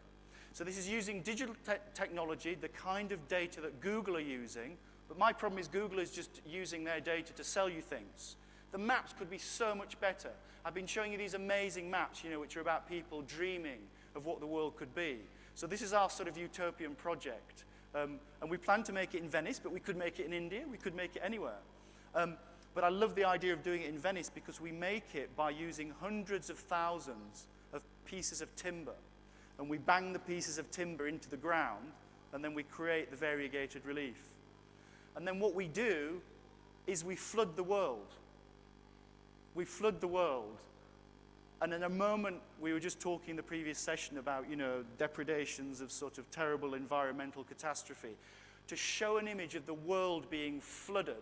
So this is using digital technology, the kind of data that Google are using But my problem is Google is just using their data to sell you things. The maps could be so much better. I've been showing you these amazing maps, which are about people dreaming of what the world could be. So this is our sort of utopian project. And we plan to make it in Venice, but we could make it in India, we could make it anywhere. But I love the idea of doing it in Venice because we make it by using hundreds of thousands of pieces of timber. And we bang the pieces of timber into the ground, and then we create the variegated relief. And then what we do is we flood the world. We flood the world. And in a moment, we were just talking in the previous session about, depredations of sort of terrible environmental catastrophe. To show an image of the world being flooded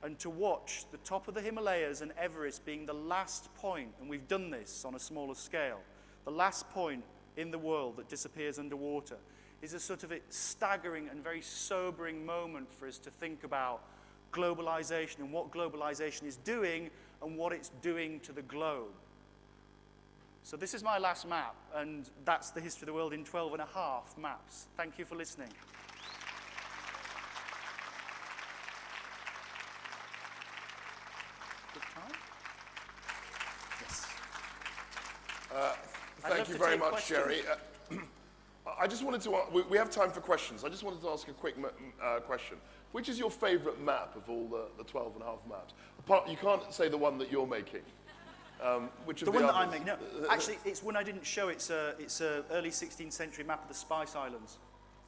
and to watch the top of the Himalayas and Everest being the last point, and we've done this on a smaller scale, the last point in the world that disappears underwater, is a sort of a staggering and very sobering moment for us to think about globalization and what globalization is doing and what it's doing to the globe. So this is my last map, and that's the history of the world in 12.5 maps. Thank you for listening. Good time? Yes. Thank you very much, Jerry. I just wanted to, we have time for questions. I just wanted to ask a quick question. Which is your favorite map of all the 12.5 maps? You can't say the one that you're making. Which of the one that others? I'm making? No, actually, it's one I didn't show. It's a early 16th century map of the Spice Islands.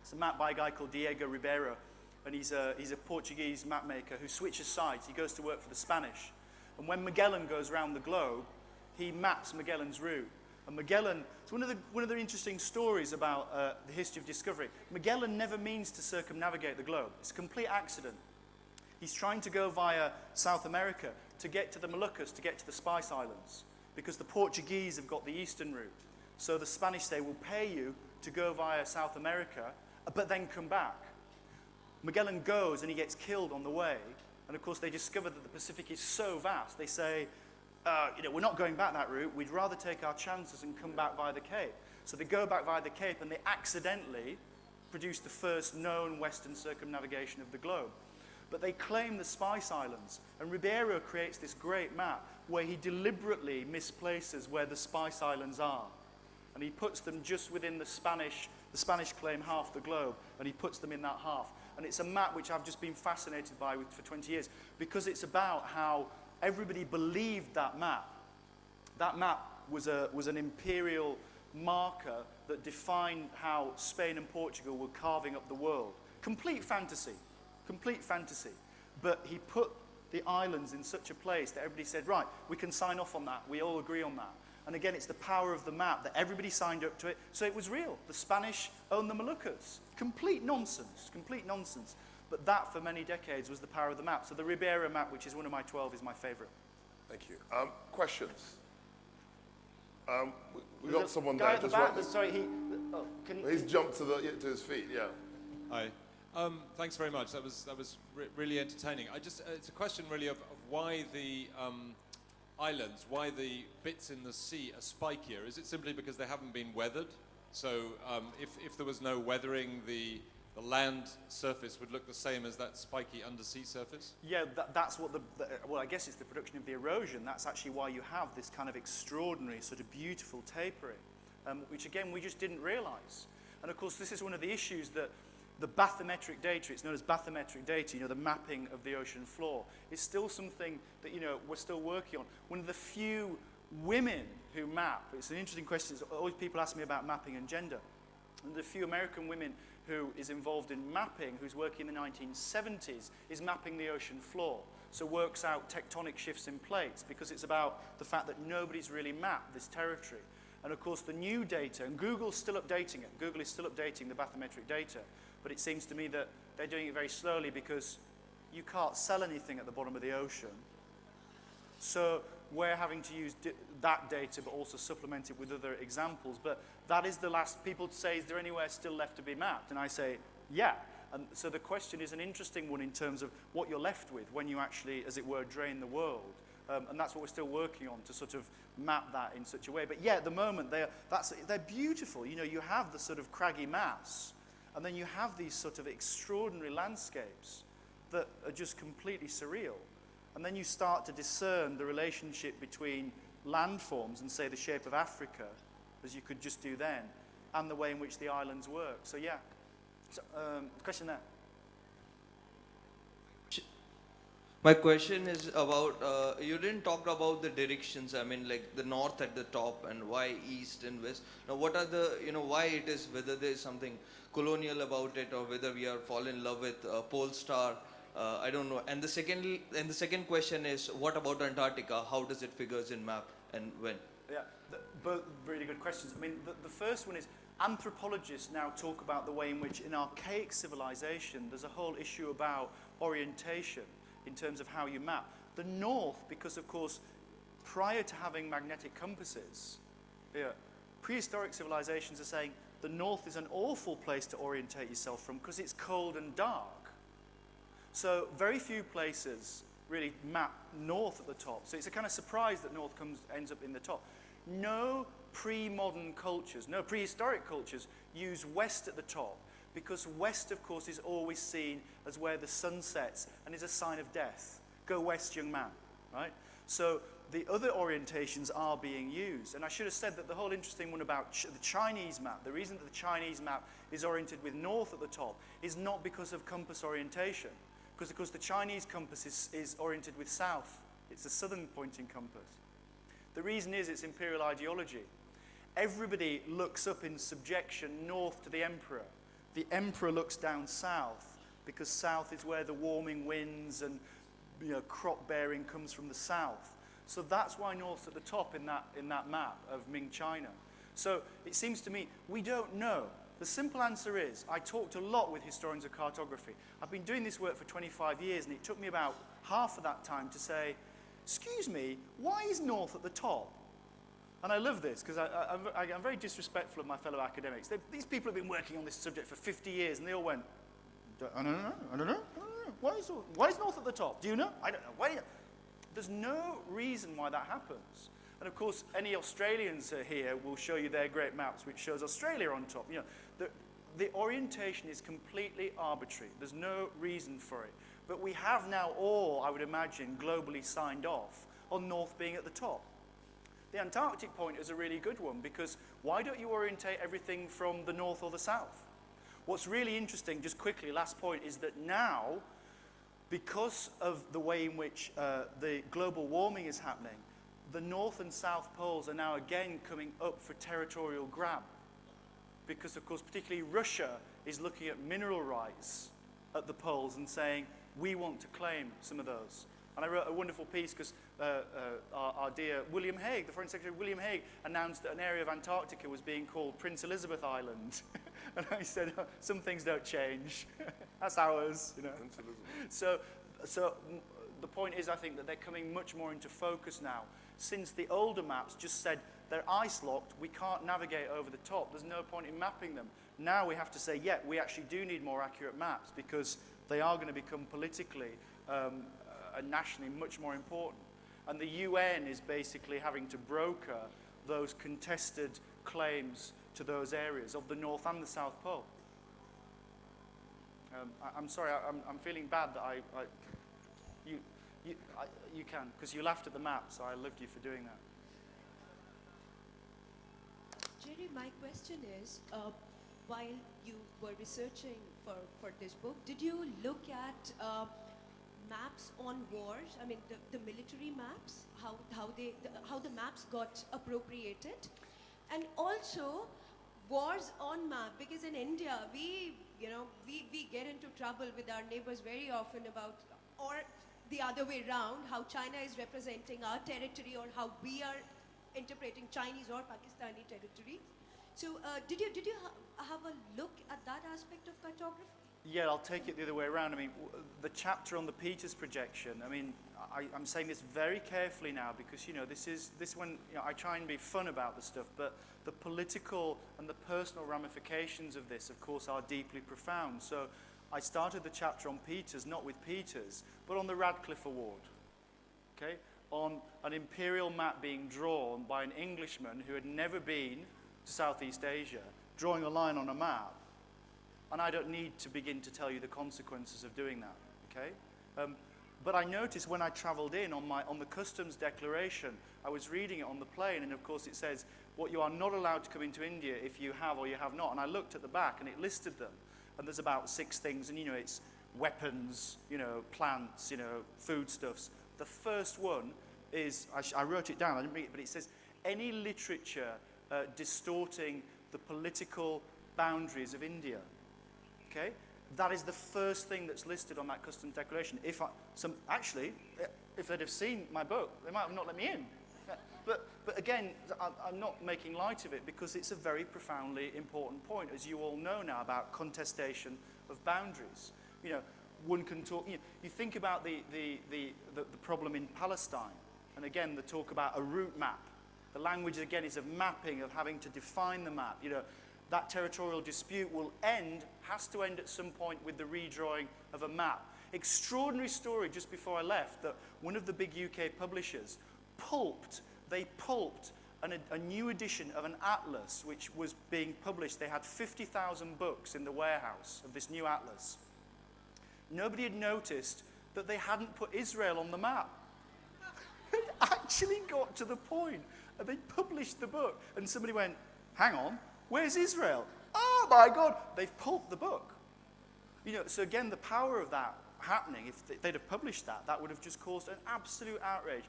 It's a map by a guy called Diego Ribeiro, and he's a Portuguese map maker who switches sides. He goes to work for the Spanish. And when Magellan goes around the globe, he maps Magellan's route. And Magellan, it's one of the interesting stories about the history of discovery. Magellan never means to circumnavigate the globe. It's a complete accident. He's trying to go via South America to get to the Moluccas, to get to the Spice Islands, because the Portuguese have got the eastern route. So the Spanish say, we'll pay you to go via South America, but then come back. Magellan goes and he gets killed on the way. And of course they discover that the Pacific is so vast. They say, we're not going back that route. We'd rather take our chances and come back via the Cape. So they go back via the Cape and they accidentally produce the first known western circumnavigation of the globe. But they claim the Spice Islands. And Ribeiro creates this great map where he deliberately misplaces where the Spice Islands are. And he puts them just within the Spanish claim half the globe, and he puts them in that half. And it's a map which I've just been fascinated by for 20 years, because it's about how everybody believed that map. That map was an imperial marker that defined how Spain and Portugal were carving up the world. Complete fantasy. But he put the islands in such a place that everybody said, right, we can sign off on that. We all agree on that. And again, it's the power of the map that everybody signed up to it. So it was real. The Spanish owned the Moluccas. Complete nonsense. But that, for many decades, was the power of the map. So the Ribeiro map, which is one of my 12, is my favorite. Thank you. Questions? We've got someone guy there. at the Just back. right. Sorry, He's jumped to his feet. Yeah. Hi. Thanks very much. That was really entertaining. It's a question really of why the islands, why the bits in the sea are spikier. Is it simply because they haven't been weathered? So if there was no weathering, the land surface would look the same as that spiky undersea surface? Yeah, that's what well, I guess it's the production of the erosion. That's actually why you have this kind of extraordinary, sort of beautiful tapering, which again, we just didn't realize. And of course, this is one of the issues that the bathymetric data, it's known as bathymetric data, the mapping of the ocean floor, is still something that, we're still working on. One of the few women who map, it's an interesting question, always people ask me about mapping and gender. And the few American women who is involved in mapping, who's working in the 1970s, is mapping the ocean floor. So works out tectonic shifts in plates, because it's about the fact that nobody's really mapped this territory. And of course the new data, and Google's still updating it, Google is still updating the bathymetric data, but it seems to me that they're doing it very slowly because you can't sell anything at the bottom of the ocean. So we're having to use that data, but also supplement it with other examples. But that is the last. People say, is there anywhere still left to be mapped? And I say, yeah. And so the question is an interesting one in terms of what you're left with when you actually, as it were, drain the world. And that's what we're still working on, to sort of map that in such a way. But yeah, at the moment, they're beautiful. You have the sort of craggy mass. And then you have these sort of extraordinary landscapes that are just completely surreal. And then you start to discern the relationship between landforms and, say, the shape of Africa, as you could just do then, and the way in which the islands work. So, yeah. So, question there. My question is about, you didn't talk about the directions, I mean like the north at the top and why east and west. Now what are the, why it is, whether there is something colonial about it or whether we are fall in love with pole star, I don't know. And the second question is, what about Antarctica? How does it figures in map and when? Yeah, both really good questions. I mean, the first one is, anthropologists now talk about the way in which in archaic civilization there's a whole issue about orientation in terms of how you map. The north, because of course, prior to having magnetic compasses, prehistoric civilizations are saying the north is an awful place to orientate yourself from because it's cold and dark. So very few places really map north at the top. So it's a kind of surprise that north ends up in the top. No pre-modern cultures, no prehistoric cultures use west at the top, because west, of course, is always seen as where the sun sets and is a sign of death. Go west, young man, right? So the other orientations are being used. And I should have said that the whole interesting one about the Chinese map, the reason that the Chinese map is oriented with north at the top is not because of compass orientation, because of course the Chinese compass is oriented with south. It's a southern pointing compass. The reason is it's imperial ideology. Everybody looks up in subjection north to the emperor. The emperor looks down south because south is where the warming winds and crop bearing comes from the south. So that's why north's at the top in that map of Ming China. So it seems to me we don't know. The simple answer is, I talked a lot with historians of cartography. I've been doing this work for 25 years, and it took me about half of that time to say, excuse me, why is north at the top? And I love this, because I'm very disrespectful of my fellow academics. These people have been working on this subject for 50 years, and they all went, I don't know. Why is north at the top? Do you know? I don't know. Why? There's no reason why that happens. And of course, any Australians here will show you their great maps, which shows Australia on top. The orientation is completely arbitrary. There's no reason for it. But we have now all, I would imagine, globally signed off on north being at the top. The Antarctic point is a really good one, because why don't you orientate everything from the north or the south? What's really interesting, just quickly, last point, is that now, because of the way in which the global warming is happening, the north and south poles are now again coming up for territorial grab. Because, of course, particularly Russia is looking at mineral rights at the poles and saying, we want to claim some of those. And I wrote a wonderful piece because our dear William Hague, the Foreign Secretary William Hague, announced that an area of Antarctica was being called Prince Elizabeth Island. And I said, oh, some things don't change. That's ours, Prince Elizabeth. So the point is, I think, that they're coming much more into focus now. Since the older maps just said they're ice-locked, we can't navigate over the top. There's no point in mapping them. Now we have to say, yeah, we actually do need more accurate maps because they are going to become politically and nationally much more important. And the UN is basically having to broker those contested claims to those areas of the North and the South Pole. I'm sorry, I'm feeling bad that you can, because you laughed at the map, so I loved you for doing that. Jerry, my question is, while you were researching for this book, did you look at maps on wars? I mean, the military maps, how the maps got appropriated, and also wars on map, because in India we get into trouble with our neighbors very often about, or the other way around, how China is representing our territory or how we are interpreting Chinese or Pakistani territory. So did you have a look at that aspect of cartography? Yeah, I'll take it the other way around. I mean, the chapter on the Peters projection, I mean, I'm saying this very carefully now because, this one, I try and be fun about the stuff, but the political and the personal ramifications of this, of course, are deeply profound. So I started the chapter on Peters, not with Peters, but on the Radcliffe Award, okay? On an imperial map being drawn by an Englishman who had never been to Southeast Asia, drawing a line on a map And I don't need to begin to tell you the consequences of doing that, okay? But I noticed when I traveled in on the customs declaration, I was reading it on the plane, and of course it says, what you are not allowed to come into India if you have or you have not. And I looked at the back and it listed them. And there's about 6 things, and it's weapons, plants, foodstuffs. The first one is, I wrote it down, I didn't read it, but it says, any literature distorting the political boundaries of India. Okay? That is the first thing that's listed on that customs declaration. If they'd have seen my book, they might have not let me in. But again, I'm not making light of it because it's a very profoundly important point, as you all know now, about contestation of boundaries. One can talk. You think about the problem in Palestine, and again, the talk about a route map. The language again is of mapping, of having to define the map. That territorial dispute has to end at some point with the redrawing of a map. Extraordinary story just before I left that one of the big UK publishers pulped a new edition of an atlas which was being published. They had 50,000 books in the warehouse of this new atlas. Nobody had noticed that they hadn't put Israel on the map. It actually got to the point, and they published the book, and somebody went, hang on, where's Israel? Oh my God, they've pulped the book. So again, the power of that happening, if they'd have published that would have just caused an absolute outrage.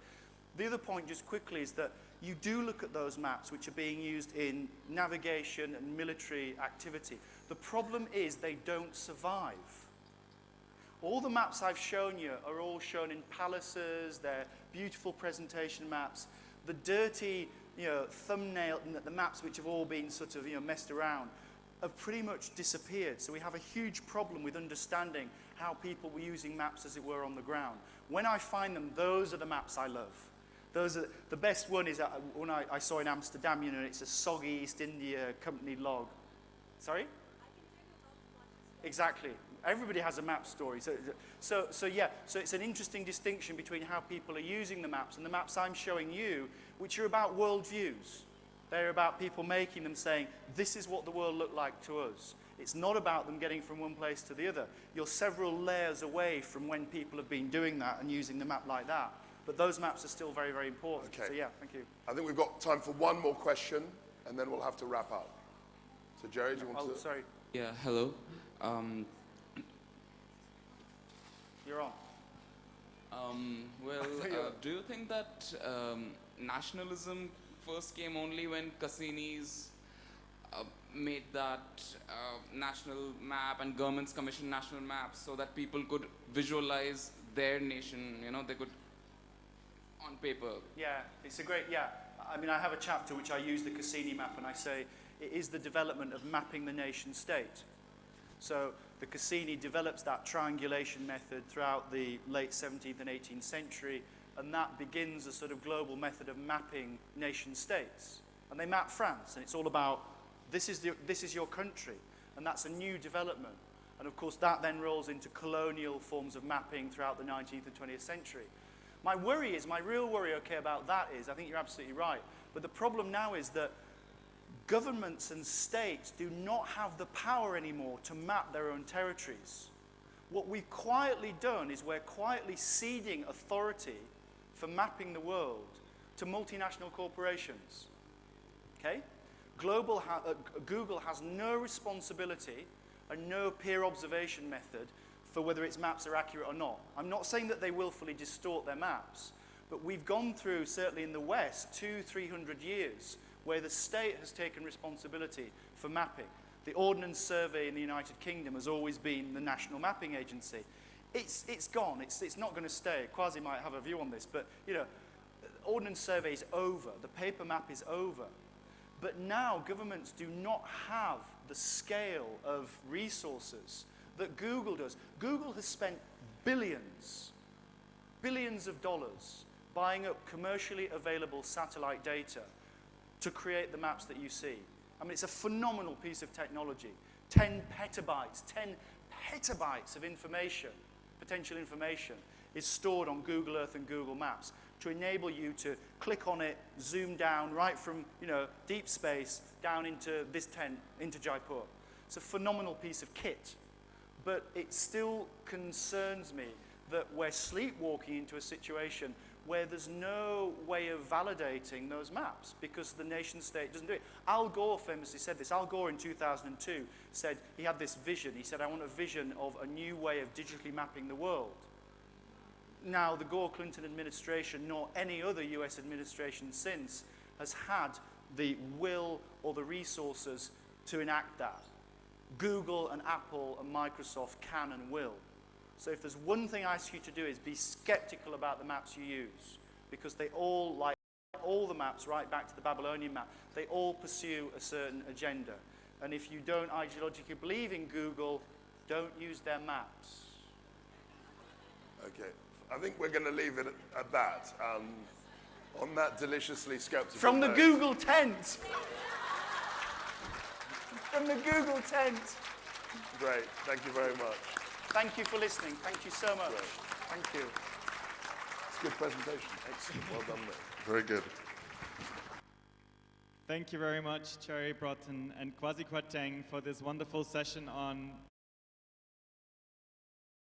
The other point, just quickly, is that you do look at those maps which are being used in navigation and military activity. The problem is they don't survive. All the maps I've shown you are all shown in palaces. They're beautiful presentation maps. The dirty, thumbnail, the maps which have all been sort of, messed around, have pretty much disappeared. So we have a huge problem with understanding how people were using maps, as it were, on the ground. When I find them, those are the maps I love. The best one is one I saw in Amsterdam. It's a soggy East India Company log. Sorry? Exactly. Everybody has a map story. So it's an interesting distinction between how people are using the maps and the maps I'm showing you, which are about worldviews. They're about people making them, saying, this is what the world looked like to us. It's not about them getting from one place to the other. You're several layers away from when people have been doing that and using the map like that. But those maps are still very, very important. Okay. So yeah, thank you. I think we've got time for one more question, and then we'll have to wrap up. So Jerry, do you want to? Sorry. Yeah, hello. You're on. Do you think that nationalism first came only when Cassini's made that national map and governments commissioned national maps so that people could visualize their nation, they could, on paper? Yeah, it's a great, I have a chapter which I use the Cassini map, and I say it is the development of mapping the nation state. So the Cassini develops that triangulation method throughout the late 17th and 18th century, and that begins a sort of global method of mapping nation states. And they map France, and it's all about, this is your country, and that's a new development. And of course that then rolls into colonial forms of mapping throughout the 19th and 20th century. My real worry, about that is, I think you're absolutely right, but the problem now is that governments and states do not have the power anymore to map their own territories. What we've quietly done is we're quietly ceding authority for mapping the world to multinational corporations. Okay? Google has no responsibility and no peer observation method for whether its maps are accurate or not. I'm not saying that they willfully distort their maps, but we've gone through, certainly in the West, 200-300 years where the state has taken responsibility for mapping. The Ordnance Survey in the United Kingdom has always been the national mapping agency. It's gone. It's not going to stay. Kwasi might have a view on this, but Ordnance Survey is over. The paper map is over. But now governments do not have the scale of resources that Google does. Google has spent billions of dollars buying up commercially available satellite data to create the maps that you see. It's a phenomenal piece of technology. 10 petabytes of information, potential information, is stored on Google Earth and Google Maps to enable you to click on it, zoom down right from deep space down into this tent, into Jaipur. It's a phenomenal piece of kit. But it still concerns me that we're sleepwalking into a situation where there's no way of validating those maps because the nation state doesn't do it. Al Gore famously said this. Al Gore in 2002 said he had this vision. He said, I want a vision of a new way of digitally mapping the world. Now, the Gore-Clinton administration, nor any other US administration since, has had the will or the resources to enact that. Google and Apple and Microsoft can and will. So if there's one thing I ask you to do is be skeptical about the maps you use, because they all, like all the maps right back to the Babylonian map, they all pursue a certain agenda. And if you don't ideologically believe in Google, don't use their maps. Okay, I think we're going to leave it at that, on that deliciously skeptical From the note. Google tent. From the Google tent. Great, thank you very much. Thank you for listening. Thank you so much. Great. Thank you. It's a good presentation. Excellent, well done there. Very good. Thank you very much, Cherry Brotton and Kwasi Kwarteng, for this wonderful session on